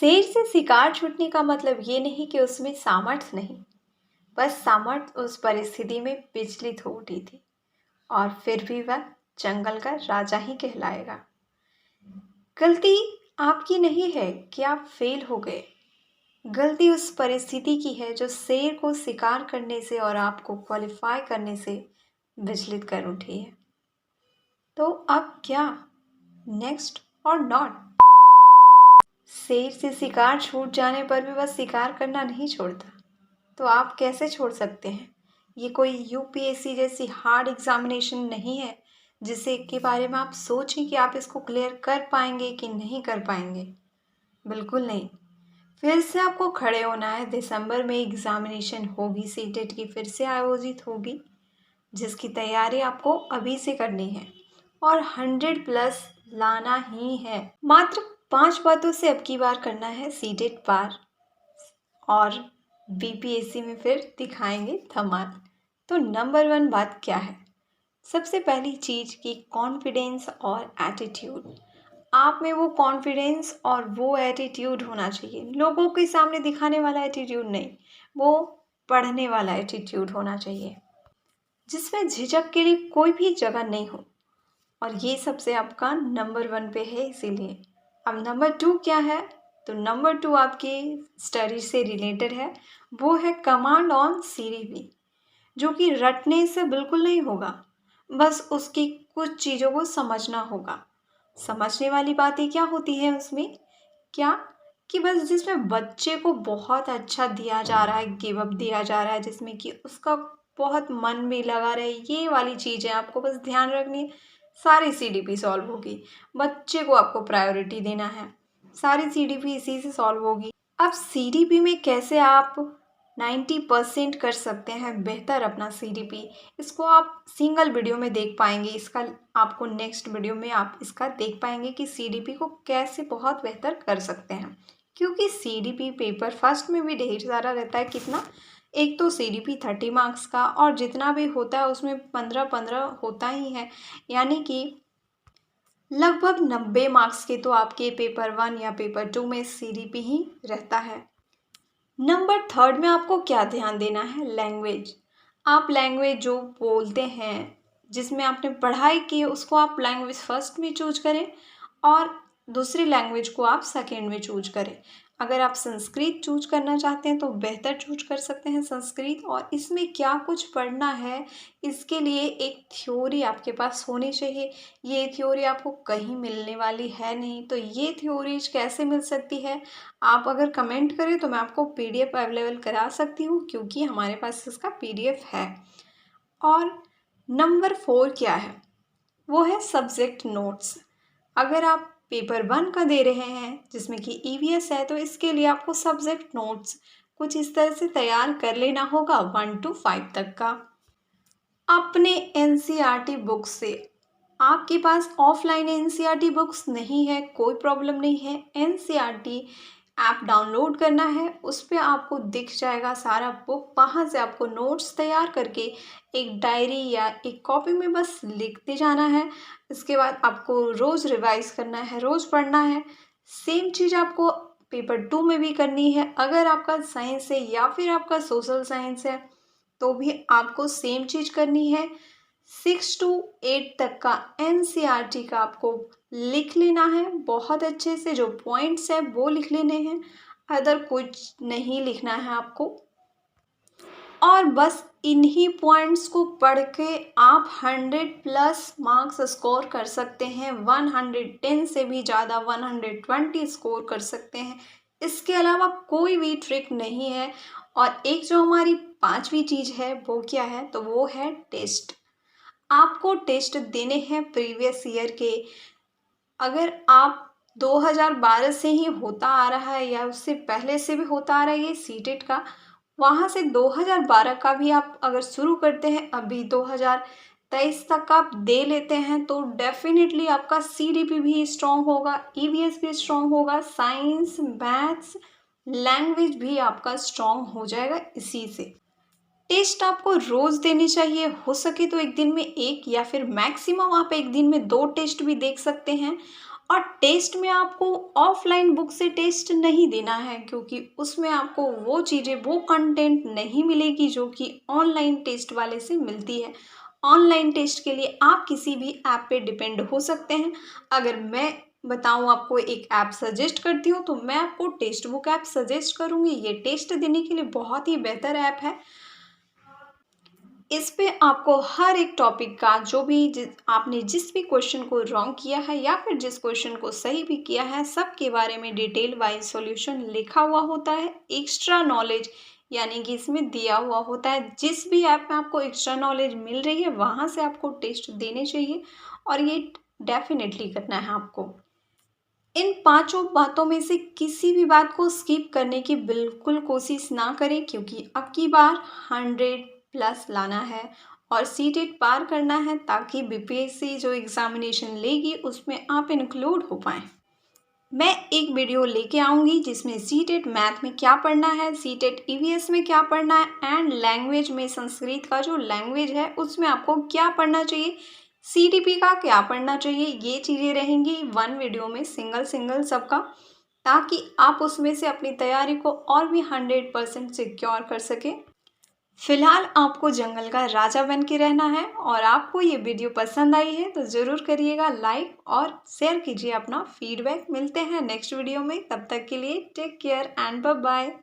शेर से शिकार छूटने का मतलब ये नहीं कि उसमें सामर्थ्य नहीं, बस सामर्थ्य उस परिस्थिति में विचलित हो उठी थी और फिर भी वह जंगल का राजा ही कहलाएगा। गलती आपकी नहीं है कि आप फेल हो गए। गलती उस परिस्थिति की है जो शेर को शिकार करने से और आपको क्वालिफाई करने से विचलित कर उठी है। तो अब क्या? नेक्स्ट और नॉट? शेर से शिकार छूट जाने पर भी वह शिकार करना नहीं छोड़ता, तो आप कैसे छोड़ सकते हैं? ये कोई यूपीएससी जैसी हार्ड एग्जामिनेशन नहीं है जिसे के बारे में आप सोचें कि आप इसको क्लियर कर पाएंगे कि नहीं कर पाएंगे। बिल्कुल नहीं। फिर से आपको खड़े होना है। दिसंबर में एग्जामिनेशन होगी, सीटेट की फिर से आयोजित होगी, जिसकी तैयारी आपको अभी से करनी है और 100+ लाना ही है। मात्र 5 बातों से अब की बार करना है सीटेट पार और बीपीएससी में फिर दिखाएंगे धमाल। तो नंबर 1 बात क्या है? सबसे पहली चीज की कॉन्फिडेंस और एटीट्यूड। आप में वो कॉन्फिडेंस और वो एटीट्यूड होना चाहिए। लोगों के सामने दिखाने वाला एटीट्यूड नहीं, वो पढ़ने वाला एटीट्यूड होना चाहिए जिसमें झिझक के लिए कोई भी जगह नहीं हो। और ये सबसे आपका नंबर 1 पे है इसीलिए। अब नंबर 2 क्या है? तो नंबर 2 आपकी स्टडी से रिलेटेड है। वो है कमांड ऑन सीडीपी, जो कि रटने से बिल्कुल नहीं होगा, बस उसकी कुछ चीज़ों को समझना होगा। समझने वाली बातें क्या होती है उसमें? क्या कि बस जिसमें बच्चे को बहुत अच्छा दिया जा रहा है, गिव अप दिया जा रहा है, जिसमें कि उसका बहुत मन भी लगा रहे, ये वाली चीज़ें आपको बस ध्यान रखनी है। सारी सीडीपी सॉल्व होगी। बच्चे को आपको प्रायोरिटी देना है, सारी सीडीपी इसी से सॉल्व होगी। अब सीडीपी में कैसे आप 90% कर सकते हैं बेहतर अपना सीडीपी, इसको आप सिंगल वीडियो में देख पाएंगे। इसका आपको नेक्स्ट वीडियो में आप इसका देख पाएंगे कि सीडीपी को कैसे बहुत बेहतर कर सकते हैं। क्योंकि सीडीपी पेपर फर्स्ट में भी ढेर सारा रहता है। कितना? एक तो सीडीपी 30 मार्क्स का और जितना भी होता है उसमें 15-15 होता ही है, यानी कि लगभग 90 मार्क्स के तो आपके पेपर 1 या पेपर 2 में सीडीपी ही रहता है। नंबर 3 में आपको क्या ध्यान देना है? लैंग्वेज। आप लैंग्वेज जो बोलते हैं, जिसमें आपने पढ़ाई की है, उसको आप लैंग्वेज फर्स्ट में चूज करें और दूसरी लैंग्वेज को आप सेकेंड में चूज करें। अगर आप संस्कृत चूज करना चाहते हैं तो बेहतर चूज कर सकते हैं संस्कृत। और इसमें क्या कुछ पढ़ना है, इसके लिए एक थ्योरी आपके पास होनी चाहिए। ये थ्योरी आपको कहीं मिलने वाली है नहीं। तो ये थ्योरीज कैसे मिल सकती है? आप अगर कमेंट करें तो मैं आपको पीडीएफ अवेलेबल करा सकती हूँ, क्योंकि हमारे पास इसका पीडीएफ है। और नंबर 4 क्या है? वो है सब्जेक्ट नोट्स। अगर आप पेपर 1 का दे रहे हैं जिसमें कि ईवीएस है, तो इसके लिए आपको सब्जेक्ट नोट्स कुछ इस तरह से तैयार कर लेना होगा 1 to 5 तक का अपने एनसीईआरटी बुक से। आपके पास ऑफलाइन एनसीईआरटी बुक्स नहीं है, कोई प्रॉब्लम नहीं है। एनसीईआरटी ऐप डाउनलोड करना है, उस पर आपको दिख जाएगा सारा बुक। वहाँ से आपको नोट्स तैयार करके एक डायरी या एक कॉपी में बस लिखते जाना है। इसके बाद आपको रोज़ रिवाइज करना है, रोज़ पढ़ना है। सेम चीज़ आपको पेपर 2 में भी करनी है। अगर आपका साइंस है या फिर आपका सोशल साइंस है तो भी आपको सेम चीज़ करनी है। 6 to 8 तक का एनसीईआरटी का आपको लिख लेना है बहुत अच्छे से। जो पॉइंट्स है वो लिख लेने हैं, अदर कुछ नहीं लिखना है आपको। और बस इन्हीं पॉइंट्स को पढ़ के आप 100+ मार्क्स स्कोर कर सकते हैं। 110 से भी ज़्यादा 120 स्कोर कर सकते हैं। इसके अलावा कोई भी ट्रिक नहीं है। और एक जो हमारी 5वीं चीज़ है वो क्या है? तो वो है टेस्ट। आपको टेस्ट देने हैं प्रीवियस ईयर के। अगर आप 2012 से ही होता आ रहा है या उससे पहले से भी होता आ रहा है ये सीटेट का, वहाँ से 2012 का भी आप अगर शुरू करते हैं, अभी 2023 तक आप दे लेते हैं, तो डेफिनेटली आपका सीडीपी भी स्ट्रॉन्ग होगा, ईवीएस भी स्ट्रॉन्ग होगा, साइंस, मैथ्स, लैंग्वेज भी आपका स्ट्रॉन्ग हो जाएगा इसी से। टेस्ट आपको रोज देनी चाहिए, हो सके तो एक दिन में एक या फिर मैक्सिमम आप एक दिन में 2 टेस्ट भी देख सकते हैं। और टेस्ट में आपको ऑफलाइन बुक से टेस्ट नहीं देना है, क्योंकि उसमें आपको वो चीज़ें, वो कंटेंट नहीं मिलेगी जो कि ऑनलाइन टेस्ट वाले से मिलती है। ऑनलाइन टेस्ट के लिए आप किसी भी ऐप पे डिपेंड हो सकते हैं। अगर मैं बताऊं आपको एक ऐप सजेस्ट करती हूँ, तो मैं आपको टेस्ट बुक ऐप सजेस्ट करूँगी। ये टेस्ट देने के लिए बहुत ही बेहतर ऐप है। इस पे आपको हर एक टॉपिक का जो भी आपने जिस भी क्वेश्चन को रॉन्ग किया है या फिर जिस क्वेश्चन को सही भी किया है, सब के बारे में डिटेल वाइज सॉल्यूशन लिखा हुआ होता है। एक्स्ट्रा नॉलेज यानी कि इसमें दिया हुआ होता है। जिस भी ऐप में आपको एक्स्ट्रा नॉलेज मिल रही है वहाँ से आपको टेस्ट देने चाहिए, और ये डेफिनेटली करना है आपको। इन पांचों बातों में से किसी भी बात को स्किप करने की बिल्कुल कोशिश ना करें, क्योंकि अब की बार 100+ लाना है और सीटेट पार करना है, ताकि बीपीएससी जो एग्जामिनेशन लेगी उसमें आप इंक्लूड हो पाएँ। मैं एक वीडियो लेके आऊँगी जिसमें सीटेट मैथ में क्या पढ़ना है, सीटेट ईवीएस में क्या पढ़ना है, एंड लैंग्वेज में संस्कृत का जो लैंग्वेज है उसमें आपको क्या पढ़ना चाहिए, सीटीपी का क्या पढ़ना चाहिए। ये चीज़ें रहेंगी वन वीडियो में, सिंगल सिंगल सबका, ताकि आप उसमें से अपनी तैयारी को और भी 100% सिक्योर कर सकें। फिलहाल आपको जंगल का राजा बन के रहना है, और आपको ये वीडियो पसंद आई है तो ज़रूर करिएगा लाइक और शेयर कीजिए अपना फीडबैक। मिलते हैं नेक्स्ट वीडियो में, तब तक के लिए take care and bye bye.